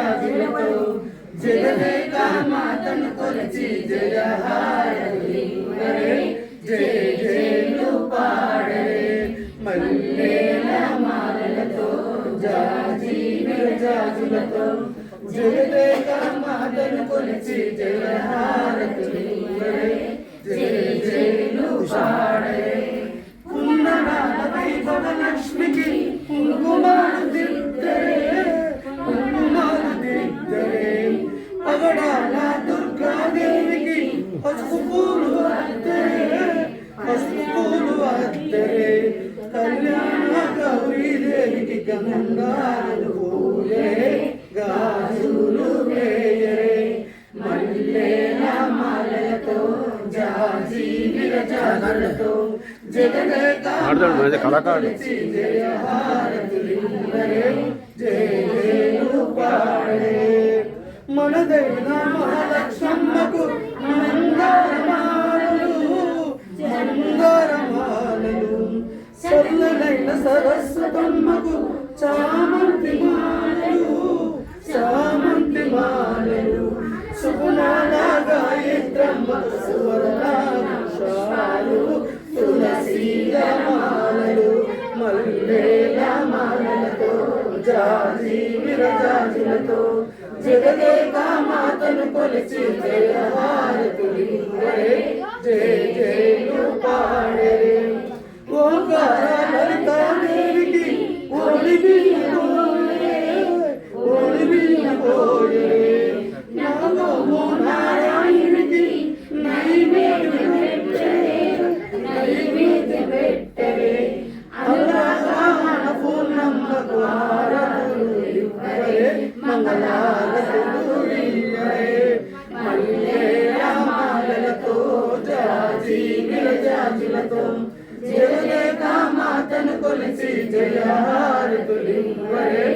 విరజాజులతో జగదేక మాతను కొలిచి జయహారతులివ్వరే జయ జయలు పాడరే మల్లెల మాలలతో జాజి విరజాజులతో జగదేక మాతను కొలిచి జయహారతులివ్వరే జయ జయలు పాడరే కుందనాల వైభవ లక్ష్మికి కుంకుమాలు దిద్దరే పగడాల దుర్గాదేవికి పసుపు పూలు అద్దరే కళ్యాణ గౌరీదేవికి గంగాలు పూలే గాజులు వేయరే మల్లెల మాలలతో జాజి విరజాజులతో జగదేక జయహారతులివ్వరే జయ జయలు పాడరే మనదైన మహాలక్ష్మమ్మకు మందారమాలలు సల్లనైన సరస్వతమ్మకు చామంతి మాలలు సుకుమాల గాయత్రమ్మకు సువర్ణాలు తులసీమాలలు మల్లెల మాలలతో జాజి విరజాజులతో జగదేక మాతను కొలిచి జయహారతులివ్వరే జయ జయలు పాడరే ఓంకార లలితాదేవికి ఓడిబియ్యపోయే నమో నారాయణునికి నైవేద్యం పెట్టరే అల్లాహ పూర్ణమ్మకు హారతులు ఇవ్వరే మంగళారతులు ఇవ్వరే మల్లెల మాలలతో జాజి విరజాజులతో జగదేక మాతను కొలిచి జయహారతులు ఇవ్వరే